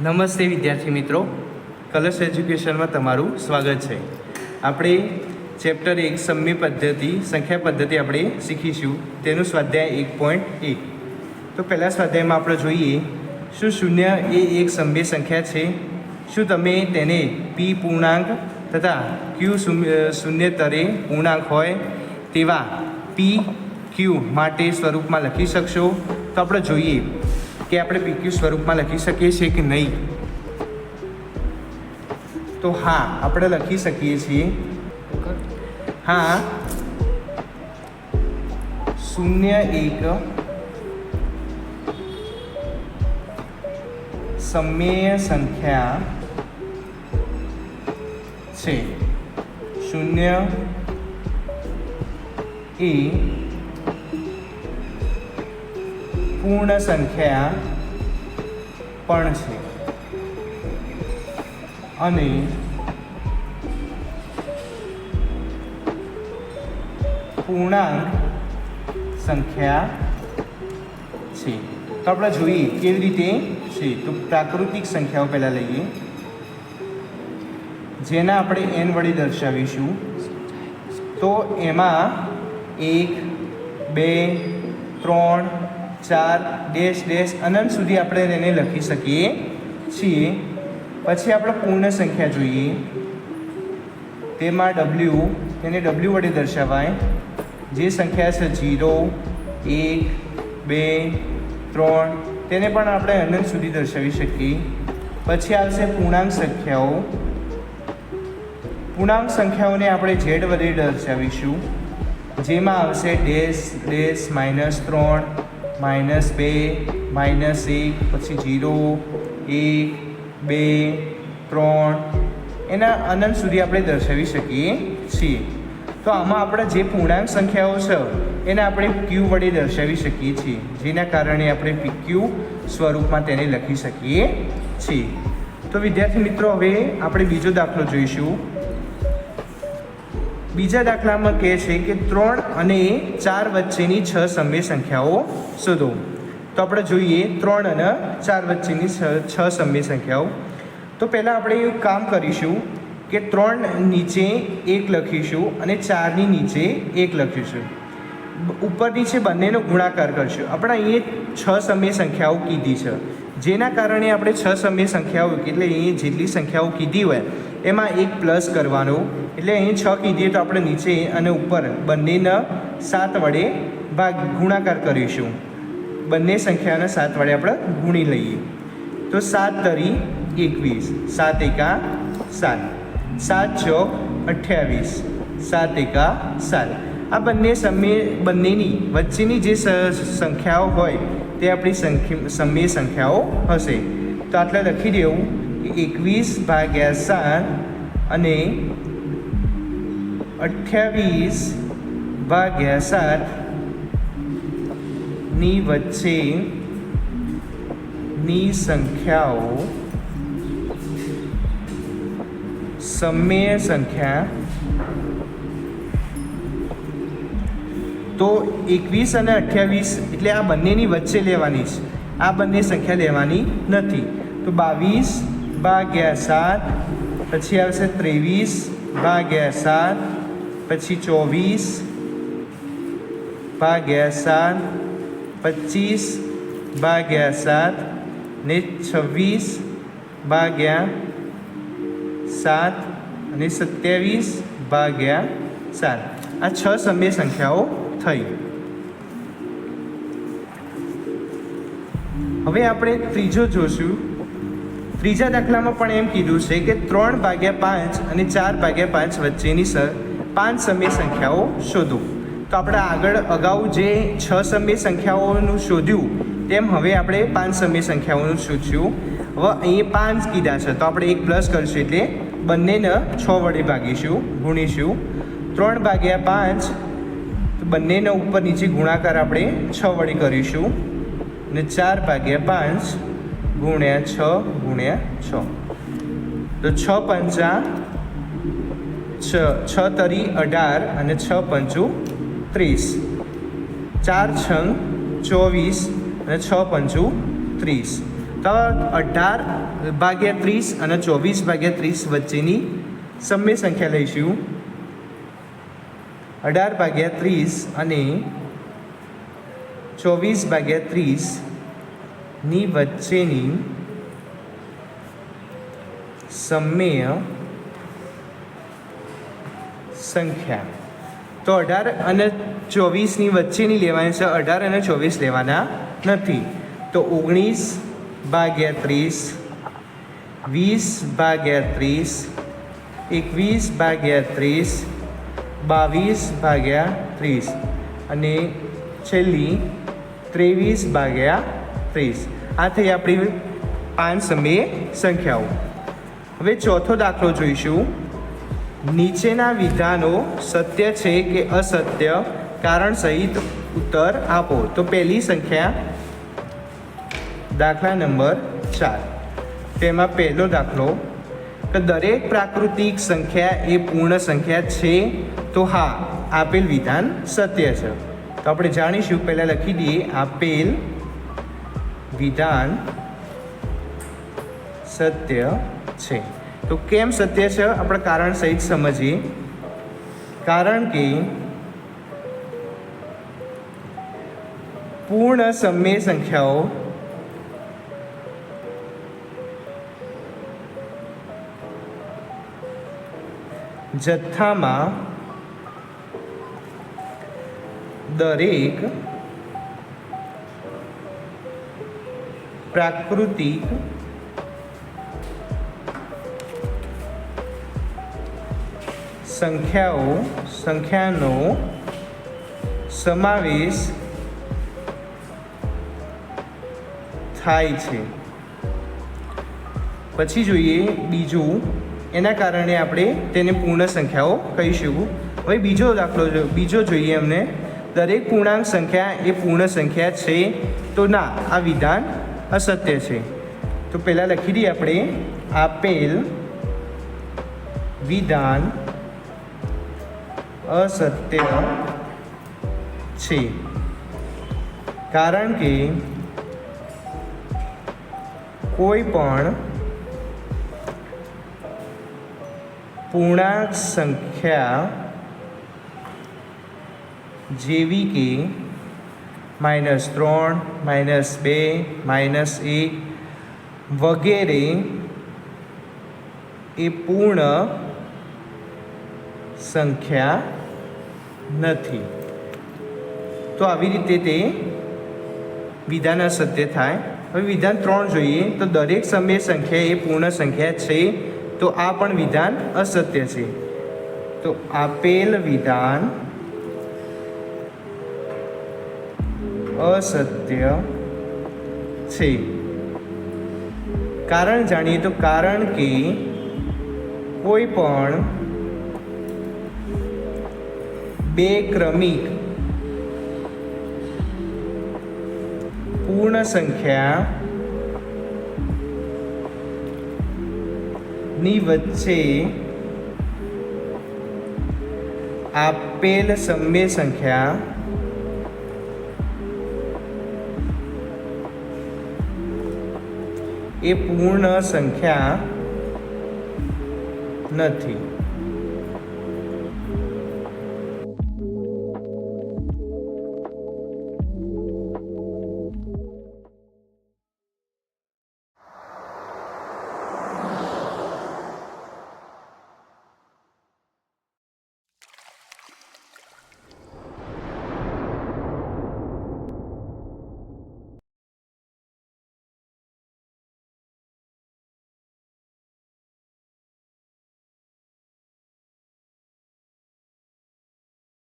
નમસ્તે વિદ્યાર્થી મિત્રો, કલર્સ એજ્યુકેશનમાં તમારું સ્વાગત છે. આપણે ચેપ્ટર 1 સમય પદ્ધતિ સંખ્યા પદ્ધતિ આપણે શીખીશું. તેનું સ્વાધ્યાય 1.1. તો પહેલાં સ્વાધ્યાયમાં આપણે જોઈએ, શું શૂન્ય એ એક સમય સંખ્યા છે? શું તમે તેને p પૂર્ણાંક તથા q શૂન્યતરે પૂર્ણાંક હોય તેવા p q માટે સ્વરૂપમાં લખી શકશો? તો આપણે જોઈએ કે આપણે PQ સ્વરૂપમાં લખી શકીએ છીએ કે નહીં. તો હા, આપણે લખી શકીએ છીએ. હા, 0 1 સમય સંખ્યા છે. 0 એ પૂર્ણ સંખ્યા પણ છે અને પૂર્ણાંક સંખ્યા છે. તો આપણે જોઈએ કેવી રીતે છે. તો પ્રાકૃતિક સંખ્યાઓ પહેલાં લઈએ, જેના આપણે n વડે દર્શાવીશું. તો એમાં 1 2 3 4 ડેશ ડેશ અનંત સુધી આપણે એને લખી શકીએ છીએ. પછી આપણે પૂર્ણ સંખ્યા જોઈએ, તેમાં તેને w વડે દર્શાવાય. જે સંખ્યા છે 0 1 2 3 તેને પણ આપણે અનંત સુધી દર્શાવી શકીએ. પછી આવશે પૂર્ણાંક સંખ્યાઓ. પૂર્ણાંક સંખ્યાઓને આપણે z વડે દર્શાવીશું, જેમાં આવશે ડેશ ડેશ -3 -2 -1 પછી 0 1 2 3 એના અનંત સુધી આપણે દર્શાવી શકીએ છીએ. તો આમાં આપણે જે પૂર્ણાંક સંખ્યાઓ છે એને આપણે q વડે દર્શાવી શકીએ છીએ, જેના કારણે આપણે PQ સ્વરૂપમાં તેને લખી શકીએ છીએ. તો વિદ્યાર્થી મિત્રો, હવે આપણે બીજો દાખલો જોઈશું. બીજા દાખલામાં કહે છે કે 3 અને 4 વચ્ચેની 6 સમય સંખ્યાઓ શોધો. તો આપણે જોઈએ 3 અને 4 વચ્ચેની 6 સમય સંખ્યાઓ. તો પહેલાં આપણે એવું કામ કરીશું કે 3 નીચે 1 લખીશું અને 4ની નીચે 1 લખીશું. ઉપર નીચે બંનેનો ગુણાકાર કરશું. આપણે અહીંયા 6 સમય સંખ્યાઓ કીધી છે, જેના કારણે આપણે 6 સમય સંખ્યાઓ એટલે અહીં જેટલી સંખ્યાઓ કીધી હોય એમાં 1 પ્લસ કરવાનો. એટલે અહીં 6 કીધી તો આપણે નીચે અને ઉપર બંનેના 7 વડે ગુણાકાર કરીશું. બંને સંખ્યાના 7 વડે આપણે ગુણી લઈએ. તો 7 તરી 21, 7 એકા 7, 7 ચોક 28, 7 એકા 7. આ બંનેની વચ્ચેની જે સંખ્યાઓ હોય તે આપણી સમય સંખ્યાઓ હશે. તો આટલા લખી દેવું કે 21/7 અને 28/7 ની વચ્ચેની સંખ્યાઓ સમય સંખ્યા. તો 21 અને 28 એટલે આ બંનેની વચ્ચે લેવાની છે, આ બંને સંખ્યા લેવાની નથી. તો 22/7 પછી આવશે 23/7 પછી 24/7 25/7 ને 26/7 અને 27/7. આ 6 સમય સંખ્યાઓ થઈ. હવે આપણે ત્રીજો જોશું. ત્રીજા દાખલામાં પણ એમ કીધું છે કે 3/5 અને 4/5 વચ્ચેની 5 સમય સંખ્યાઓ શોધો. તો આપણે અગાઉ જે 6 સમય સંખ્યાઓનું શોધ્યું તેમ હવે આપણે 5 સમય સંખ્યાઓનું શોધશું. હવે અહીં 5 કીધા છે તો આપણે 1 પ્લસ કરીશું, એટલે બંનેને 6 વડે ભાગીશું, ગુણીશું. 3/5 તો બંનેના ઉપર નીચે ગુણાકાર આપણે 6 વડે કરીશું અને 4/5 ગુણ્યા 6 તો 6 તરી 18 અને 6 પંચું 30. 4 છંગ 24 અને 6 પંચું 30. તો તો 18/30 અને 24/30 વચ્ચેની સમય સંખ્યા લઈશું. 18/30 અને 24/30 ની વચ્ચેની સમય સંખ્યા. તો 18 અને 24ની વચ્ચેની લેવાની છે, 18 અને 24 લેવાના નથી. તો 19/30, 20/30, 21/30, 22/30 અને છેલ્લી 23/30. આ થઈ આપણી 5 સમય સંખ્યાઓ. હવે ચોથો દાખલો જોઈશું. નીચેના વિધાનો સત્ય છે કે અસત્ય, કારણ સહિત ઉત્તર આપો. તો પહેલી સંખ્યા, દાખલા નંબર 4. તેમાં પહેલો દાખલો કે દરેક પ્રાકૃતિક સંખ્યા એ પૂર્ણ સંખ્યા છે. તો હા, આપેલ વિધાન સત્ય છે. તો આપણે જાણીશું, પહેલાં લખી દઈએ, આપેલ વિધાન સત્ય છે. તો કેમ સત્ય છે આપણે કારણ સહિત સમજીએ. કારણ કે પૂર્ણ સમય સંખ્યાઓ જથ્થામાં દરેક પ્રાકૃતિક સંખ્યાનો સમાવેશ થાય છે. પછી જોઈએ બીજું, એના કારણે આપણે તેને પૂર્ણ સંખ્યાઓ કહીશું. હવે બીજો જોઈએ અમને. દરેક પૂર્ણાંક સંખ્યા એ પૂર્ણ સંખ્યા છે. તો ના, આ વિધાન અસત્ય છે. તો પહેલાં લખી દઈએ આપણે, આપેલ વિધાન અસત્ય છે. કારણ કે કોઈ પણ પૂર્ણાંક સંખ્યા જેવી કે -3, -2, -1 વગેરે એ પૂર્ણ સંખ્યા નથી. તો આવી રીતે તે વિધાન અસત્ય થાય. હવે વિધાન 3 જોઈએ. તો દરેક સમય સંખ્યા એ પૂર્ણ સંખ્યા છે. તો આ પણ વિધાન અસત્ય છે. તો આપેલ વિધાન અસત્ય છે. કારણ જાણીએ. તો કારણ કે કોઈ પણ બે ક્રમિક પૂર્ણ સંખ્યા ની વચ્ચે આપેલ સમય સંખ્યા એ પૂર્ણ સંખ્યા નથી.